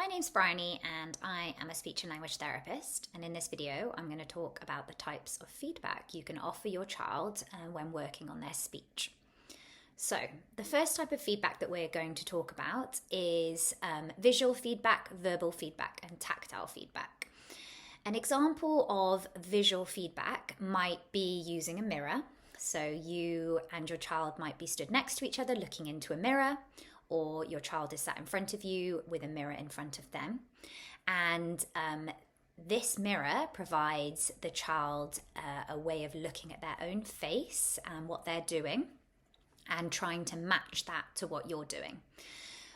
My name's Bryony and I am a speech and language therapist, and in this video I'm going to talk about the types of feedback you can offer your child when working on their speech. So the first type of feedback that we're going to talk about is visual feedback, verbal feedback and tactile feedback. An example of visual feedback might be using a mirror. So you and your child might be stood next to each other looking into a mirror, or your child is sat in front of you with a mirror in front of them. And this mirror provides the child a way of looking at their own face and what they're doing and trying to match that to what you're doing.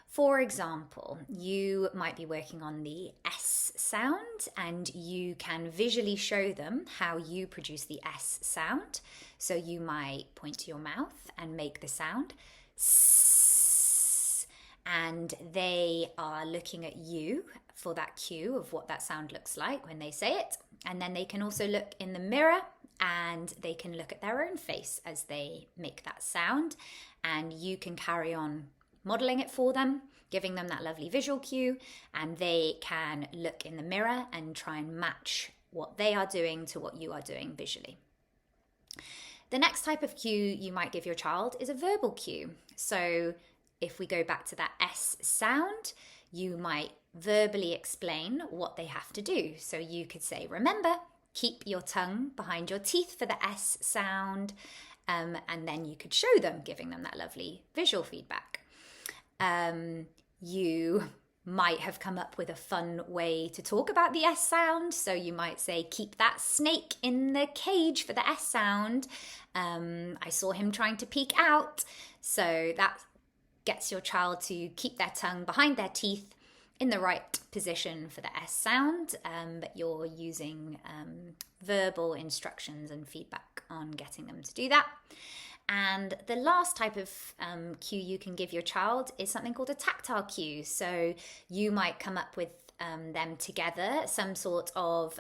For example, you might be working on the S sound and you can visually show them how you produce the S sound. So you might point to your mouth and make the sound S, and they are looking at you for that cue of what that sound looks like when they say it. And then they can also look in the mirror and they can look at their own face as they make that sound, and you can carry on modeling it for them, giving them that lovely visual cue, and they can look in the mirror and try and match what they are doing to what you are doing visually. The next type of cue you might give your child is a verbal cue. So if we go back to that S sound, you might verbally explain what they have to do. So you could say, remember, keep your tongue behind your teeth for the S sound, and then you could show them, giving them that lovely visual feedback. You might have come up with a fun way to talk about the S sound. So you might say, keep that snake in the cage for the S sound. I saw him trying to peek out. So that gets your child to keep their tongue behind their teeth in the right position for the S sound, but you're using verbal instructions and feedback on getting them to do that. And the last type of cue you can give your child is something called a tactile cue. So you might come up with them together, some sort of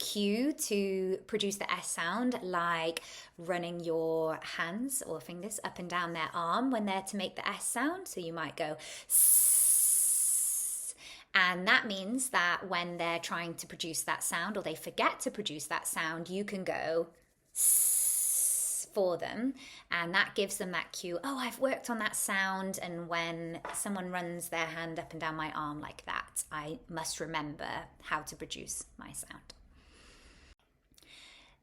cue to produce the S sound, like running your hands or fingers up and down their arm when they're to make the S sound. So you might go S, and that means that when they're trying to produce that sound or they forget to produce that sound, you can go S for them, and that gives them that cue. Oh, I've worked on that sound, and when someone runs their hand up and down my arm like that, I must remember how to produce my sound.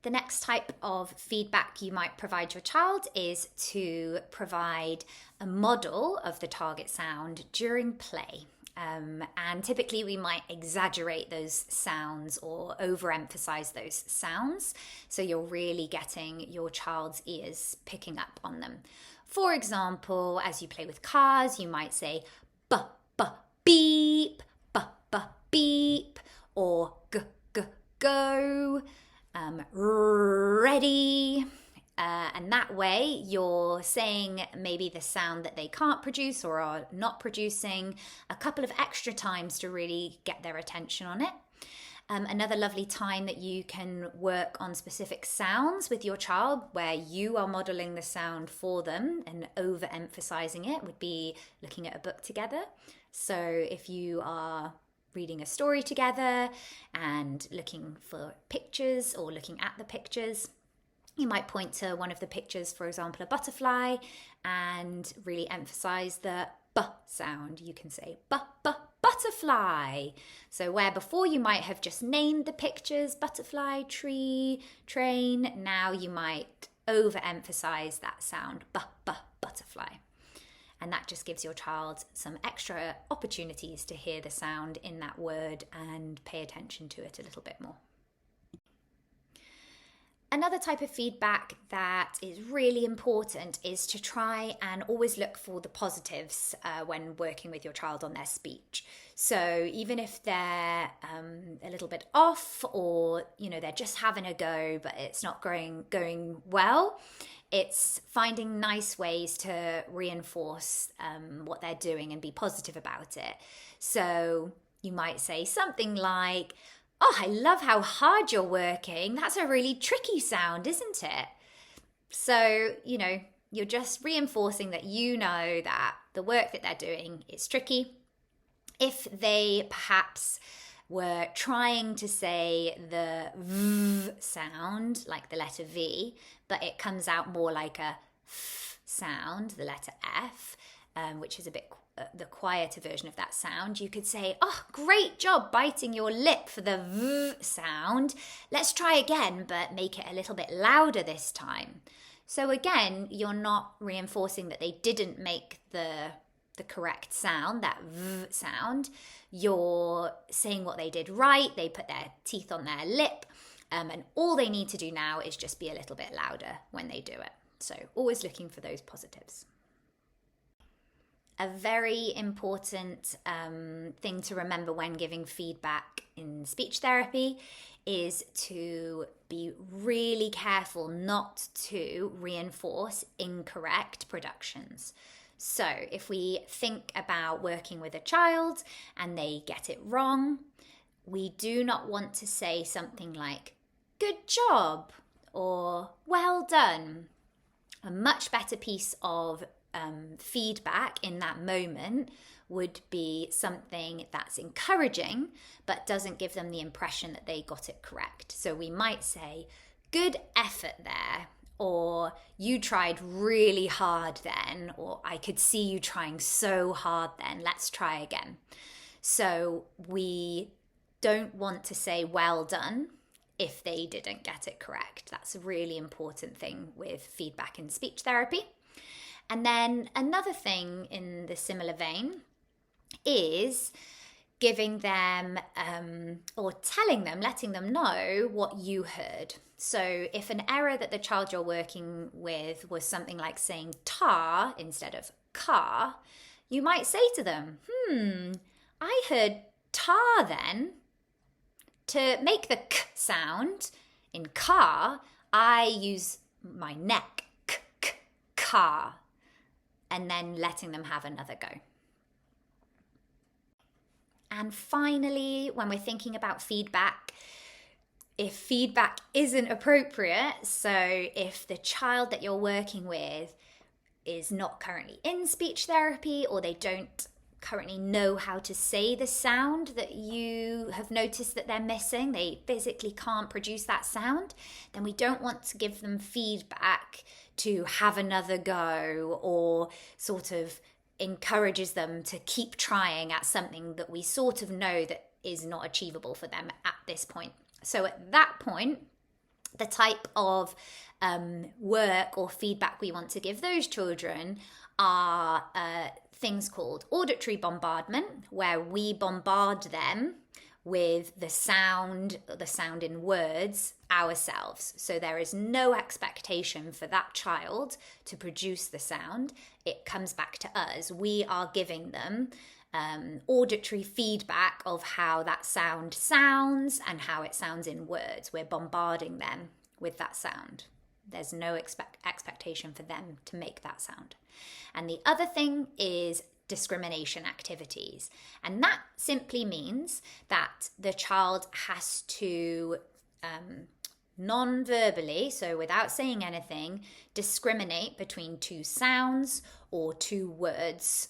The next type of feedback you might provide your child is to provide a model of the target sound during play. And typically we might exaggerate those sounds or overemphasize those sounds, so you're really getting your child's ears picking up on them. For example, as you play with cars, you might say ba ba beep, ba ba beep, or g g go, ready. And that way you're saying maybe the sound that they can't produce or are not producing a couple of extra times to really get their attention on it. Another lovely time that you can work on specific sounds with your child where you are modeling the sound for them and overemphasizing it would be looking at a book together. So if you are reading a story together and looking for pictures or looking at the pictures, you might point to one of the pictures, for example, a butterfly, and really emphasize the B sound. You can say butterfly. So where before you might have just named the pictures, butterfly, tree, train, now you might overemphasize that sound, butterfly. And that just gives your child some extra opportunities to hear the sound in that word and pay attention to it a little bit more. Another type of feedback that is really important is to try and always look for the positives when working with your child on their speech. So even if they're a little bit off, or they're just having a go but it's not going well, it's finding nice ways to reinforce what they're doing and be positive about it. So you might say something like, oh, I love how hard you're working. That's a really tricky sound, isn't it? So, you're just reinforcing that that the work that they're doing is tricky If they perhaps were trying to say the V sound, like the letter V, but it comes out more like a F sound, the letter F, which is a bit the quieter version of that sound, you could say, oh, great job biting your lip for the V sound. Let's try again, but make it a little bit louder this time. So again, you're not reinforcing that they didn't make the correct sound, that V sound. You're saying what they did right. They put their teeth on their lip, and all they need to do now is just be a little bit louder when they do it. So always looking for those positives. A very important thing to remember when giving feedback in speech therapy is to be really careful not to reinforce incorrect productions. So if we think about working with a child and they get it wrong, we do not want to say something like, good job, or well done. A much better piece of feedback in that moment would be something that's encouraging but doesn't give them the impression that they got it correct. So we might say, good effort there, or you tried really hard then, or I could see you trying so hard then, let's try again. So we don't want to say well done if they didn't get it correct. That's a really important thing with feedback in speech therapy. And then another thing in the similar vein is giving them or telling them, letting them know what you heard. So if an error that the child you're working with was something like saying tar instead of car, you might say to them, I heard tar then. To make the k sound in car, I use my neck, car, and then letting them have another go. And finally, when we're thinking about feedback, if feedback isn't appropriate, so if the child that you're working with is not currently in speech therapy, or they don't currently know how to say the sound that you have noticed that they're missing, they physically can't produce that sound, then we don't want to give them feedback to have another go, or sort of encourages them to keep trying at something that we sort of know that is not achievable for them at this point. So at that point, the type of work or feedback we want to give those children are things called auditory bombardment, where we bombard them with the sound in words ourselves. So there is no expectation for that child to produce the sound. It comes back to us. We are giving them auditory feedback of how that sound sounds and how it sounds in words. We're bombarding them with that sound. There's no expectation for them to make that sound. And the other thing is discrimination activities. And that simply means that the child has to non-verbally, so without saying anything, discriminate between two sounds or two words.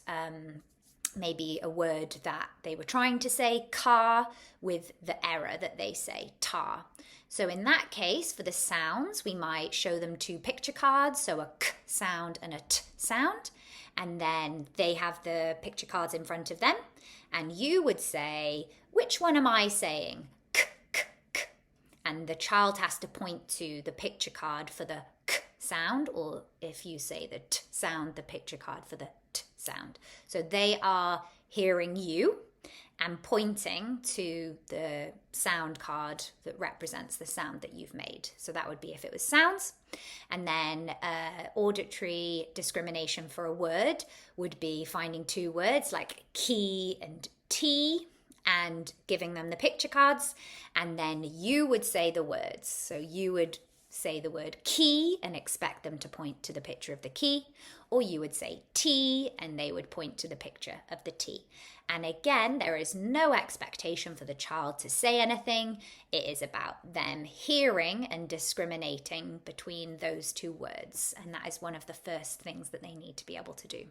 Maybe a word that they were trying to say, car, with the error that they say, tar. So in that case, for the sounds, we might show them two picture cards, so a k sound and a t sound, and then they have the picture cards in front of them, and you would say, which one am I saying? K, k, k. And the child has to point to the picture card for the k sound, or if you say the t sound, the picture card for the t sound. So they are hearing you and pointing to the sound card that represents the sound that you've made. So that would be if it was sounds. And then auditory discrimination for a word would be finding two words like key and tea and giving them the picture cards. And then you would say the words. So you would say the word key and expect them to point to the picture of the key, or you would say tea and they would point to the picture of the tea. And again, there is no expectation for the child to say anything. It is about them hearing and discriminating between those two words. And that is one of the first things that they need to be able to do.